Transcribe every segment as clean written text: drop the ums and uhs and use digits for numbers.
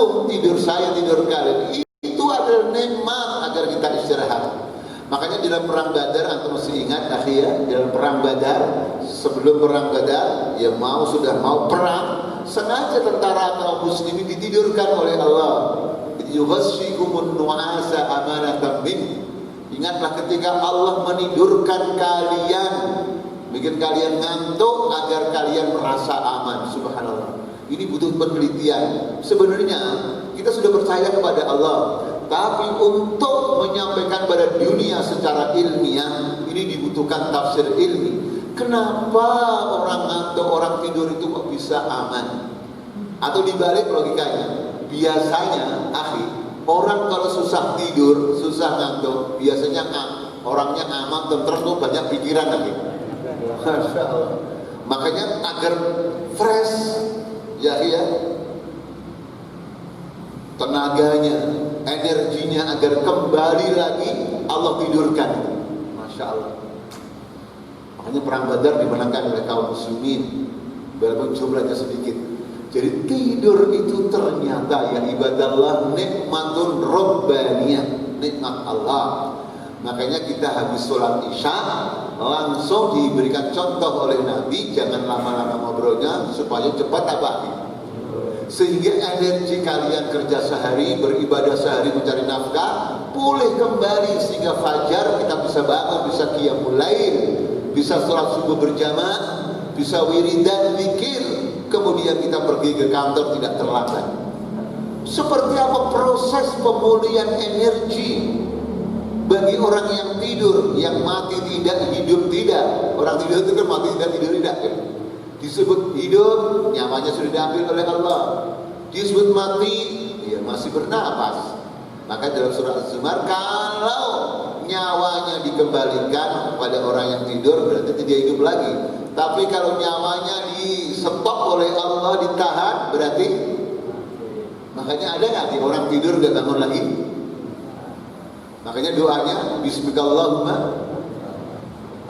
antum, tidur saya, tidur kalian, itu adalah nikmat agar kita istirahat. Makanya dalam perang Badar, antum masih ingat akhi ya, dalam perang Badar, sebelum perang Badar, ya sudah mau perang, sengaja tentara kaum muslimin ditidurkan oleh Allah. Yughashshikumun nu'asa amanatan min. Ingatlah ketika Allah menidurkan kalian, bikin kalian ngantuk agar kalian merasa aman. Subhanallah. Ini butuh penelitian. Sebenarnya kita sudah percaya kepada Allah, tapi untuk menyampaikan pada dunia secara ilmiah ini dibutuhkan tafsir ilmi. Kenapa orang ngantuk, orang tidur itu kok bisa aman? Atau dibalik logikanya, biasanya akhi, orang kalau susah tidur, susah ngantuk, biasanya orangnya aman, tentrem, banyak pikiran lagi. Masya Allah. Makanya agar fresh, ya tenaganya, energinya agar kembali lagi, Allah tidurkan. Masya Allah. Makanya perang Badar dimenangkan oleh kaum muslimin, walaupun jumlahnya sedikit. Jadi tidur itu ternyata ya ibadallah nikmatun rabbaniyah, nikmat Allah. Makanya kita habis sholat isya langsung diberikan contoh oleh Nabi, jangan lama-lama ngobrolnya supaya cepat apa? Sehingga energi kalian kerja sehari, beribadah sehari, mencari nafkah pulih kembali, sehingga fajar kita bisa bangun, bisa qiyamul lail, bisa sholat subuh berjamaah, bisa wiridan, zikir, kemudian kita pergi ke kantor tidak terlambat. Seperti apa proses pemulihan energi bagi orang yang tidur, yang mati tidak, hidup tidak. Orang tidur itu kan mati tidak, tidur tidak kan? Disebut hidup, nyawanya sudah diambil oleh Allah. Disebut mati, ya masih bernapas. Maka dalam surah Az-Zumar, kalau nyawanya dikembalikan kepada orang yang tidur, berarti dia hidup lagi. Tapi kalau nyawanya di-stop oleh Allah, ditahan, berarti makanya ada nggak sih orang tidur nggak bangun lagi? Makanya doanya Bismika Allahumma,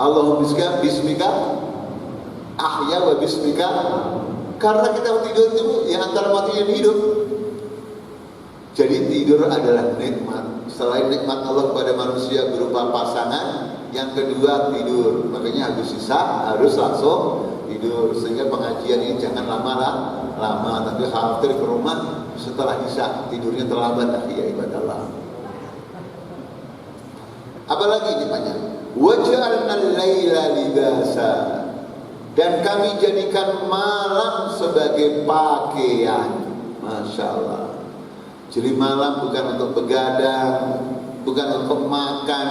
Allahumma bismika ahya wa bismika. Karena kita tidur itu ya antara mati dan hidup. Jadi tidur adalah nikmat. Selain nikmat Allah kepada manusia berupa pasangan, yang kedua tidur. Makanya habis sisa harus langsung tidur. Sehingga pengajian ini jangan lama, tapi khawatir ke rumah setelah isya tidurnya terlambat. Ya ibadallah. Apalagi ini banyak. Waj'alna al-laila libasa. Dan kami jadikan malam sebagai pakaian. Masya Allah. Jadi malam bukan untuk begadang, bukan untuk makan,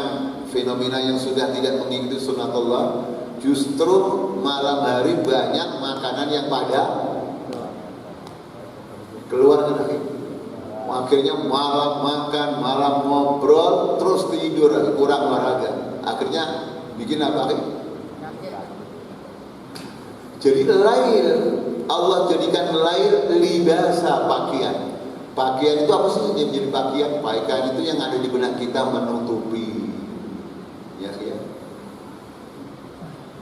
fenomena yang sudah tidak mengikuti sunatullah. Justru malam hari banyak makanan yang pada keluar lagi. Akhirnya malam makan, malam ngobrol, terus tidur, kurang olahraga. Akhirnya bikin apa? Jadi lail, Allah jadikan lail libasa, pakaian. Pakaian itu apa sih yang menjadi pakaian? Pakaian itu yang ada di benak kita menutupi, ya.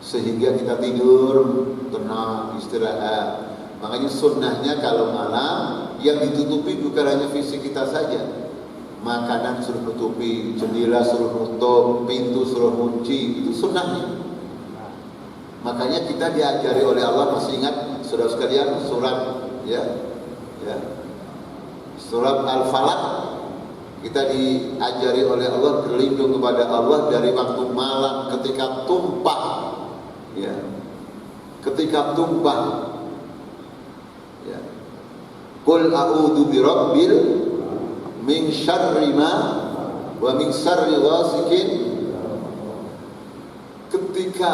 Sehingga kita tidur tenang, istirahat. Makanya sunnahnya kalau malam yang ditutupi bukan hanya fisik kita saja. Makanan suruh nutupi, jendela suruh nutup, pintu suruh kunci, itu sunnahnya. Makanya kita diajari oleh Allah, masih ingat saudara sekalian surat surat Al-Falaq, kita diajari oleh Allah berlindung kepada Allah dari waktu malam ketika tumpah, ya, ketika tumpah, ya. Qul a'udzu birabbil min syarri ma wa min syarri ghasikin. Ketika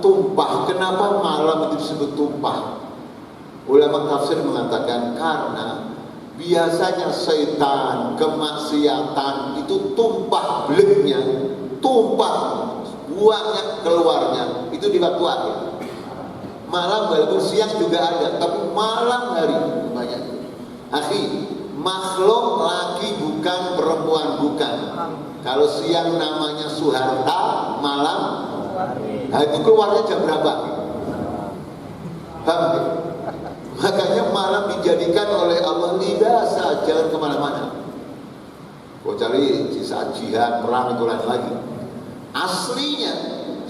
tumpah, kenapa malam itu disebut tumpah? Ulama tafsir mengatakan karena biasanya setan, kemaksiatan itu tumpah beleknya, tumpah buahnya keluarnya itu di waktu akhir. Malam walaupun siang juga ada, tapi malam hari banyak. Akhi, makhluk laki bukan, perempuan bukan. Kalau siang namanya Suharta, malam itu keluarnya jam berapa? Paham? Makanya malam dijadikan oleh Allah libasa, jangan kemana-mana. Kau cari saat jihad, perang itu lain lagi. Aslinya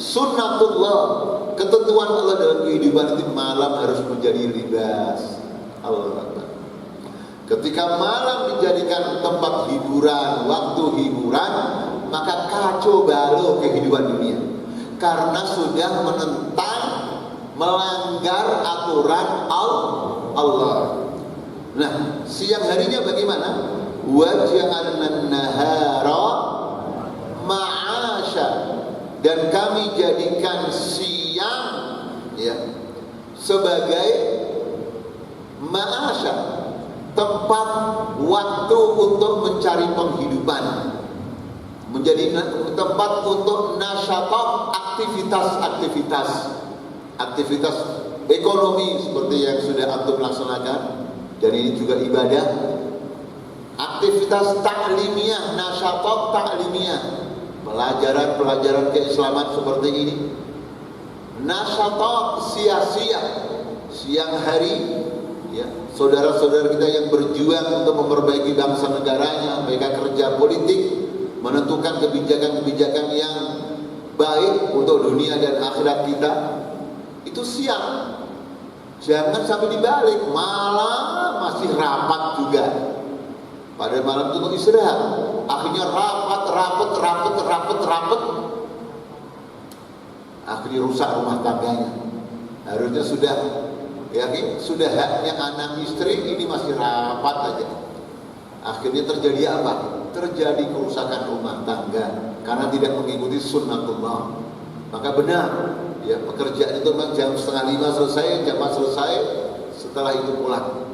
sunnatullah, ketentuan Allah dalam kehidupan itu malam harus menjadi libas. Allah Akbar. Ketika malam dijadikan tempat hiburan, waktu hiburan, maka kacau balau kehidupan dunia. Karena sudah menentang, melanggar aturan Allah. Nah, siang harinya bagaimana? Waja'alna an-nahara ma'asya, dan kami jadikan siang ya sebagai ma'asya, tempat waktu untuk mencari penghidupan, menjadi tempat untuk nasyatat, aktivitas ekonomi seperti yang sudah antum laksanakan, dan ini juga ibadah. Aktivitas ta'limiyah, nasyatat ta'limiyah, pelajaran keislaman seperti ini. Nasyatat sia-sia, siang hari ya, saudara-saudara kita yang berjuang untuk memperbaiki bangsa negaranya, mereka kerja politik, menentukan kebijakan-kebijakan yang baik untuk dunia dan akhirat kita, itu siang. Jangan sampai dibalik, malam masih rapat juga. Pada malam itu untuk istirahat, akhirnya rapat, akhirnya rusak rumah tangganya. Harusnya sudah haknya anak istri, ini masih rapat aja. Akhirnya terjadi apa? Terjadi kerusakan rumah tangga karena tidak mengikuti sunnatullah. Maka benar ya, pekerjaan itu memang jam 4:30 selesai, jam 4 selesai, setelah itu pulang.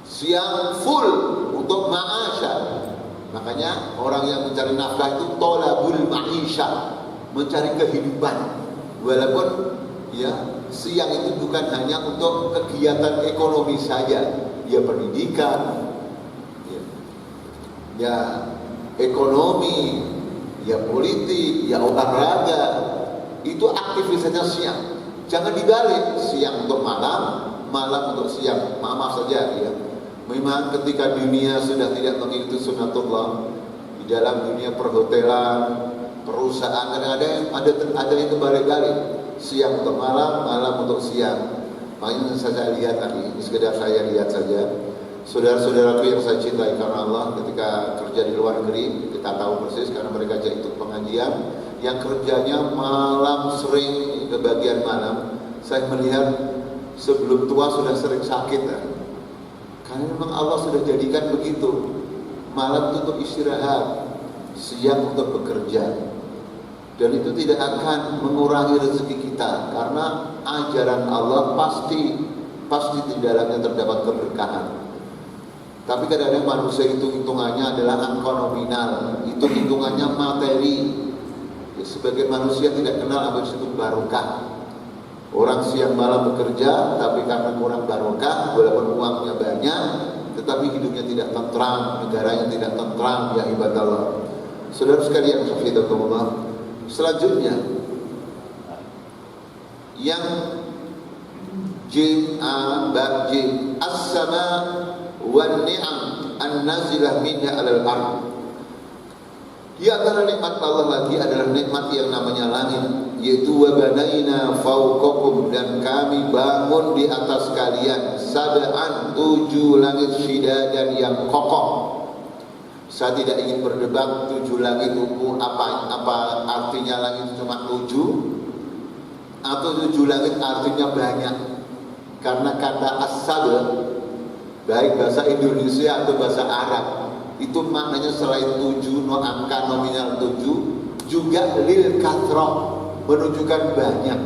Siang full untuk ma'asya. Makanya orang yang mencari nafkah itu tolabul ma'isha, mencari kehidupan. Walaupun ya siang itu bukan hanya untuk kegiatan ekonomi saja, ya pendidikan, ya ekonomi, ya politik, ya olahraga, itu aktivitasnya siang. Jangan dibalik, siang untuk malam, malam untuk siang. Maaf saja ya. Memang ketika dunia sudah tidak mengikuti sunnatullah, di dalam dunia perhotelan, perusahaan, kadang-kadang ada yang terbalik-balik, siang untuk malam, malam untuk siang. Makanya saya lihat tadi, ini sekedar saya lihat saja. Saudara-saudaraku yang saya cintai karena Allah, ketika kerja di luar negeri, kita tahu persis karena mereka ikut pengajian, yang kerjanya malam, sering ke bagian malam. Saya melihat sebelum tua sudah sering sakit ya. Karena memang Allah sudah jadikan begitu. Malam itu untuk istirahat, siang untuk bekerja. Dan itu tidak akan mengurangi rezeki kita, karena ajaran Allah pasti di dalamnya terdapat keberkahan. Tapi kadang-kadang manusia itu hitungannya adalah angka nominal, itu hitungannya materi. Ya, sebagai manusia tidak kenal apa itu barokah. Orang siang malam bekerja, tapi karena kurang barokah, walaupun uangnya banyak, tetapi hidupnya tidak tentram, negaranya tidak tentram, ya ibadallah. Saudara sekalian, hafizakumullah. Selanjutnya, yang bab jim as-sama wan ni'am an-nazilah minha 'alal ardh. Di antara nikmat Allah lagi adalah nikmat yang namanya langit, yaitu wa banaina fawqakum, dan kami bangun di atas kalian sab'an, 7 langit syidadan yang kokoh. Saya tidak ingin berdebat 7 langit itu apa artinya langit cuma 7 atau 7 langit artinya banyak. Karena kata as-sab' baik bahasa Indonesia atau bahasa Arab itu maknanya selain 7, angka nominal 7, juga lil kathrah, menunjukkan banyak.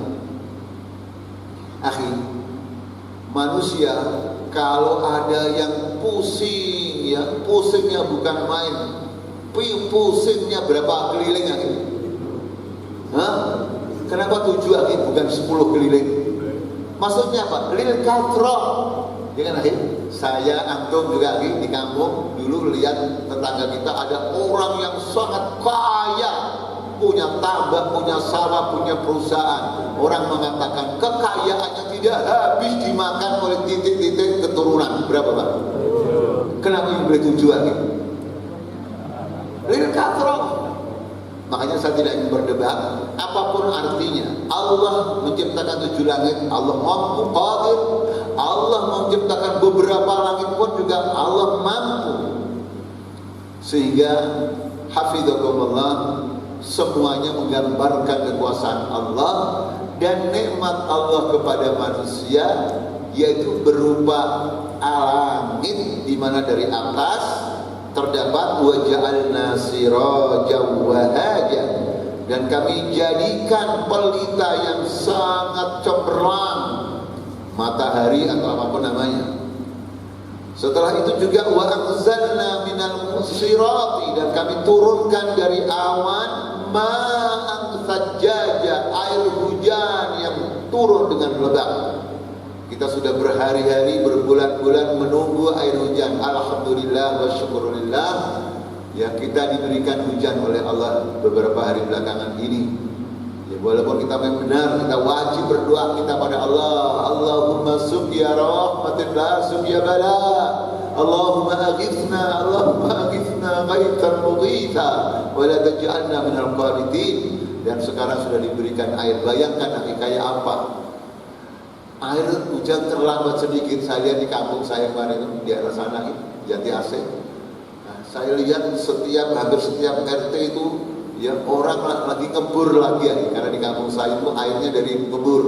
Akhi, manusia kalau ada yang pusing ya, pusingnya bukan main, pusingnya berapa keliling akhi? Hah? Kenapa 7 akhi bukan 10 keliling? Maksudnya apa? Lil kathrah. Ya kan akhi? Saya antum juga akhi di kampung dulu lihat tetangga kita ada orang yang sangat kaya, punya tambak, punya sawah, punya perusahaan. Orang mengatakan kekayaannya tidak habis dimakan oleh titik-titik keturunan. Berapa Pak? Kenapa yang boleh tujuan gitu? Lil kathrah. Makanya saya tidak ingin berdebat apapun artinya. Allah menciptakan 7 langit, Allah mampu qadir. Allah menciptakan beberapa langit pun juga Allah mampu. Sehingga hafizakumullah, semuanya menggambarkan kekuasaan Allah dan nikmat Allah kepada manusia, yaitu berupa langit di mana dari atas terdapat wa ja'alna sirajan wahaja, dan kami jadikan pelita yang sangat cemerlang, matahari atau apapun namanya. Setelah itu juga wa anzalna minal musirati, dan kami turunkan dari awan ma'an sajjaja, air hujan yang turun dengan lebat. Kita sudah berhari-hari, berbulan-bulan menunggu air hujan. Alhamdulillah wa syukurillah, ya kita diberikan hujan oleh Allah beberapa hari belakangan ini. Ya, walaupun kita memang benar, kita wajib berdoa kita pada Allah. Allahumma subya rahmatillah subya bala. Allahumma aghithna ghaitan mughitha wa la taj'alna minal qanitin. Dan sekarang sudah diberikan air. Bayangkan kayak apa? Air hujan terlambat sedikit. Saya lihat di kampung saya kemarin itu, di arah sana Jati AC. Nah, saya lihat hampir setiap RT itu ya orang lagi ngebur lagi ya, karena di kampung saya itu airnya dari ngebur.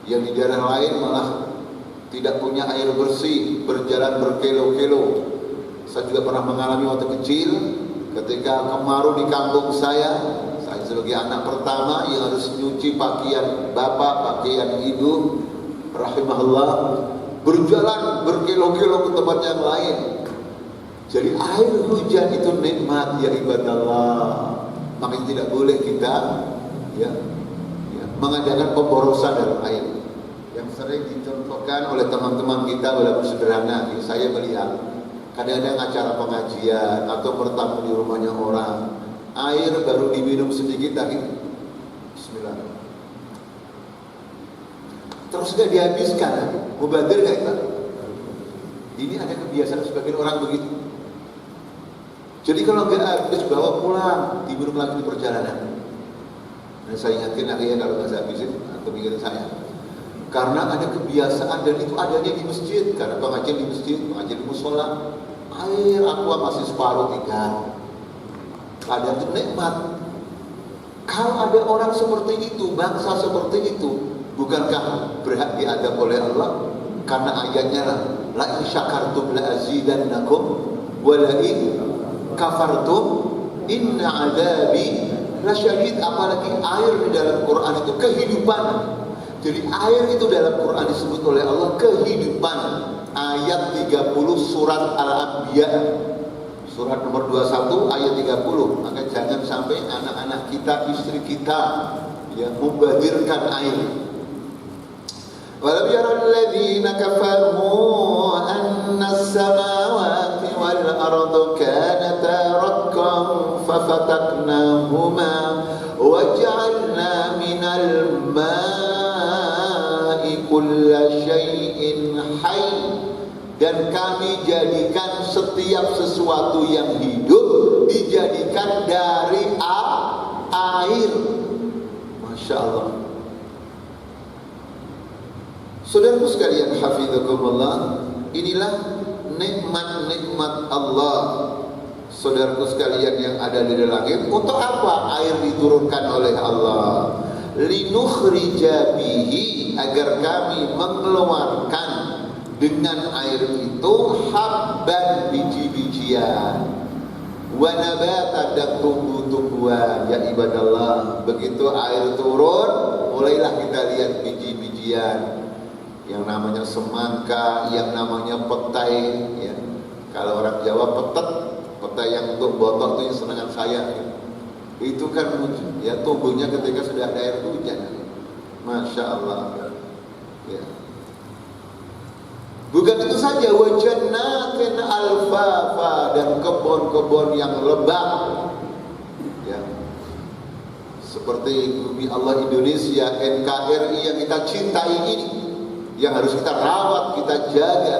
Yang di daerah lain malah tidak punya air bersih, berjalan berkilo-kilo. Saya juga pernah mengalami waktu kecil ketika kemarau di kampung saya sebagai anak pertama yang harus nyuci pakaian bapak, pakaian ibu, rahimahullah, berjalan berkilo-kilo ke tempat yang lain. Jadi air hujan itu nikmat ya ibadallah. Makanya tidak boleh kita mengadakan pemborosan dalam air. Yang sering dicontohkan oleh teman-teman kita walaupun sederhana, saya melihat kadang-kadang acara pengajian atau bertamu di rumahnya orang, air baru diminum sedikit lagi, bismillah, terus gak dihabiskan, mubazir gak itu? Ini ada kebiasaan sebagian orang begitu. Jadi kalau gak habis bawa pulang, diminum lagi di perjalanan. Dan saya ingatkan akhirnya kalau gak saya habisin, atau pikirin saya, karena ada kebiasaan dan itu adanya di masjid, karena pengajian di masjid, pengajian di musola, air aqua masih separuh 3. Ada itu nikmat. Kalau ada orang seperti itu, bangsa seperti itu, bukankah berhak diadab oleh Allah? Karena ayatnya la in syakartum la azidannakum wa la in kafartum inna adabi lasyadid. Apalagi air di dalam Quran itu kehidupan. Jadi air itu dalam Quran disebut oleh Allah kehidupan. Ayat 30 surat Al-Anbiya, surat nomor 21 ayat 30. Maka jangan sampai anak-anak kita, istri kita yang membazirkan air. Walau yaral ladzina kafaru anna as-samawati wal arda kanata ratqan fafataknahuma wa ja'alna minal ma'i kulla syai'in hayy. Dan kami jadikan setiap sesuatu yang hidup dijadikan dari air. Masya Allah. Saudaraku sekalian, hafizakumullah, inilah nikmat-nikmat Allah. Saudaraku sekalian yang ada di langit, untuk apa air diturunkan oleh Allah? Linukhrija bihi, agar kami mengeluarkan dengan air itu habban, biji-bijian, wa nabatan, dan tumbuh-tumbuhan. Ya ibadallah, begitu air turun, mulailah kita lihat biji-bijian, yang namanya semangka, yang namanya petai, ya. Kalau orang Jawa petai yang untuk botok itu yang senangan saya, ya. Itu kan ya tumbuhnya ketika sudah ada air hujan. Masya Allah, ya. Bukan itu saja, wa jannatin alfafa, dan kebun-kebun yang lebat. seperti Bumi Allah Indonesia, NKRI yang kita cintai ini, yang harus kita rawat, kita jaga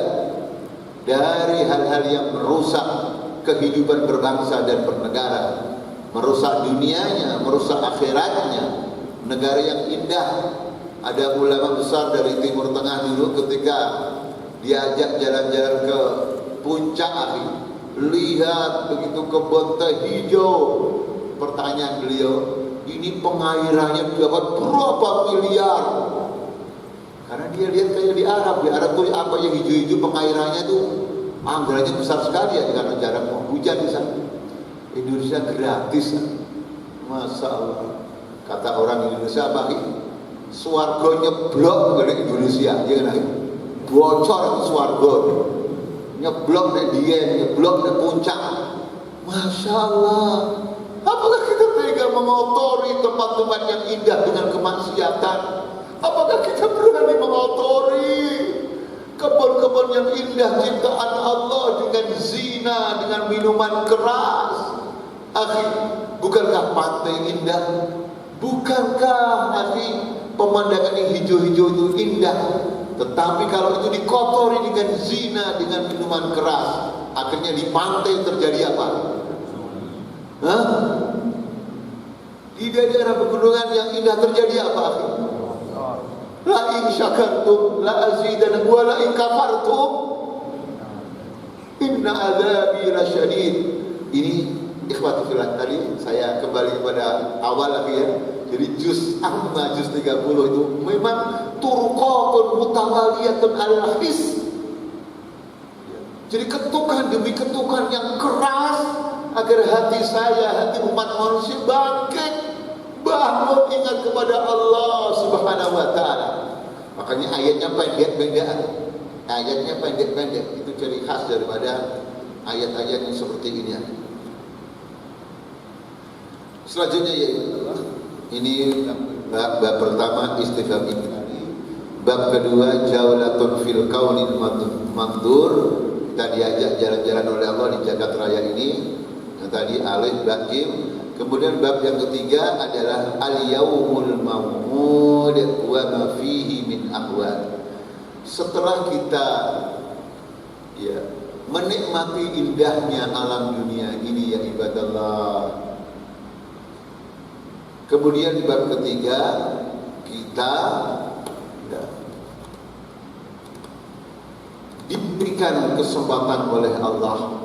dari hal-hal yang merusak kehidupan berbangsa dan bernegara, merusak dunianya, merusak akhiratnya. Negara yang indah. Ada ulama besar dari Timur Tengah dulu ketika diajak jalan-jalan ke puncak, lihat begitu kebun teh hijau. Pertanyaan beliau, ini pengairannya dapat berapa miliar? Karena dia lihat kayak di Arab tuh apa yang hijau-hijau, pengairannya tuh anggarannya besar sekali ya, karena jarang hujan di sana. Indonesia gratis, Masya Allah. Kata orang Indonesia apa? Swarga nyeblok ke Indonesia, ya kan? Bocor ke swarga, nyeblok ke Dieng, nyeblok ke puncak. Masya Allah. Apakah kita tega mengotori tempat-tempat yang indah dengan kemaksiatan? Apakah kita berani mengotori kebun-kebun yang indah ciptaan Allah dengan zina, dengan minuman keras? Bukankah pantai indah? Bukankah pemandangan yang hijau-hijau itu indah? Tetapi kalau itu dikotori dengan zina, dengan minuman keras, akhirnya di pantai terjadi apa? Di daerah pegunungan yang indah terjadi apa? La in syakartum la azidannakum wa la in kafartum inna adzabi lasyadid. Ini ikhwati fillah, tadi saya kembali kepada awal lagi ya. Jadi juz 30 itu memang turqatun mutawaliyatun al-his. Jadi ketukan demi ketukan yang keras agar hati saya, hati umat manusia bangkit, bangun ingat kepada Allah Subhanahu wa taala. Makanya ayatnya pendek-pendek. Ayatnya pendek-pendek. Itu ciri khas daripada ayat-ayat yang seperti ini. Selanjutnya yaitu ini bab pertama istifham inkari, bab kedua jaulatun fil kaunil mandur. Kita diajak jalan-jalan oleh Allah di jagat raya ini. Yang tadi alif ba jim. Kemudian bab yang ketiga adalah al-yaumul maw'ud wa ma fihi min ahwal. Setelah kita menikmati indahnya alam dunia ini ya ibadallah, kemudian di bab ketiga kita diberikan kesempatan oleh Allah,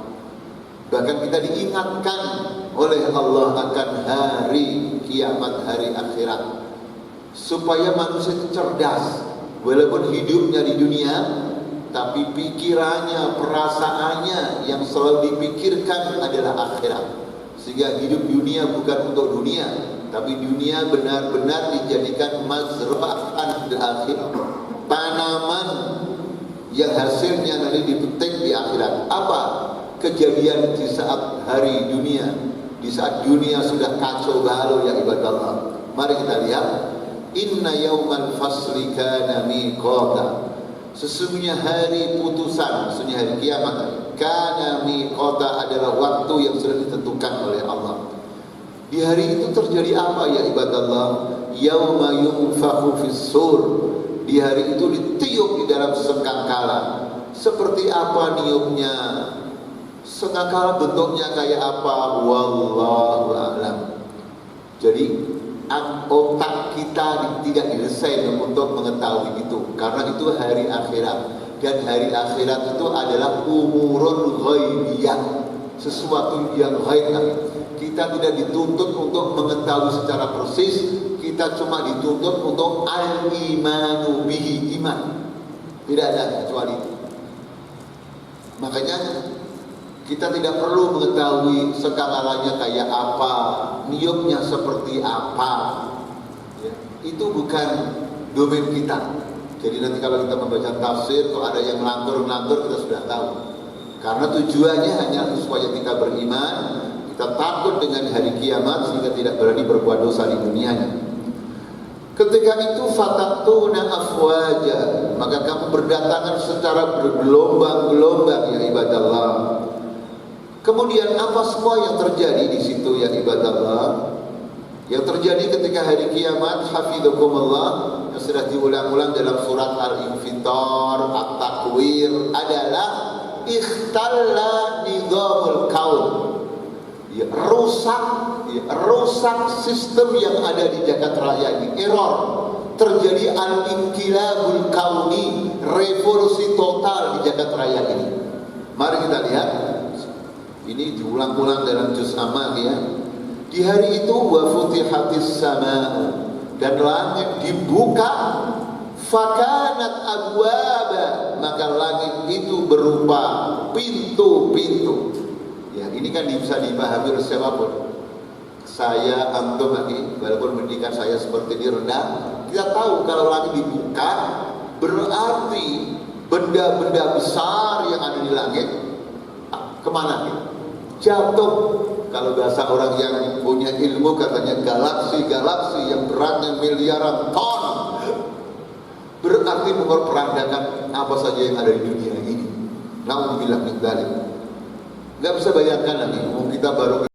bahkan kita diingatkan oleh Allah akan hari kiamat, hari akhirat, supaya manusia itu cerdas. Walaupun hidupnya di dunia, tapi pikirannya, perasaannya yang selalu dipikirkan adalah akhirat. Sehingga hidup dunia bukan untuk dunia, tapi dunia benar-benar dijadikan mazra'an di akhirat, tanaman yang hasilnya nanti dipetik di akhirat. Apa kejadian di saat hari dunia, di saat dunia sudah kacau balau ya ibadallah? Mari kita lihat. Inna yaumal fasli kana miqata. Sesungguhnya hari putusan, sesungguhnya hari kiamat, kana miqata adalah waktu yang sudah ditentukan oleh Allah. Di hari itu terjadi apa ya ibadallah? Yauma yunfakhu fis-sur. Di hari itu ditiup di dalam sangkakala. Seperti apa niupnya? Sangkakala bentuknya kayak apa? Wallahu a'lam. Jadi otak kita tidak didesain untuk mengetahui itu, karena itu hari akhirat, dan hari akhirat itu adalah umurun ghaibiyah, sesuatu yang ghaib. Kita tidak dituntut untuk mengetahui secara persis, kita cuma dituntut untuk al-imanu bihi, iman. Tidak ada kecuali itu. Makanya kita tidak perlu mengetahui skalanya kayak apa, niupnya seperti apa. Ya, itu bukan domain kita. Jadi nanti kalau kita membaca tafsir, kalau ada yang ngelantur-ngelantur, kita sudah tahu. Karena tujuannya hanya supaya kita beriman, kita takut dengan hari kiamat, sehingga tidak berani berbuat dosa di dunianya. Ketika itu fatatuna afwaja, maka kamu berdatangan secara bergelombang-gelombang ya ibadallah. Kemudian apa semua yang terjadi di situ ya ibadallah? Yang terjadi ketika hari kiamat, hafizakumullah, yang sudah diulang-ulang dalam surat Al-Infitar, At-Takwir, adalah ikhtalla nizamul kaun. Ya, rusak sistem yang ada di jagat raya ini, error. Terjadi al-inqilabul kauni, revolusi total di jagat raya ini. Mari kita lihat. Ini diulang-ulang dalam juz Amma ya. Di hari itu wa futihatis sama, dan langit dibuka, fakanat abwaba, maka langit itu berupa pintu-pintu. Ya, ini kan bisa dipahami oleh siapapun. Saya, antum lagi, walaupun pendidikan saya seperti ini rendah, kita tahu kalau langit dibuka berarti benda-benda besar yang ada di langit kemana? Jatuh. Kalau bahasa orang yang punya ilmu katanya galaksi-galaksi yang beratnya miliaran ton, berarti memperandakan apa saja yang ada di dunia ini. Naudzubillah min dzalik. Nggak bisa bayangkan lagi, kita baru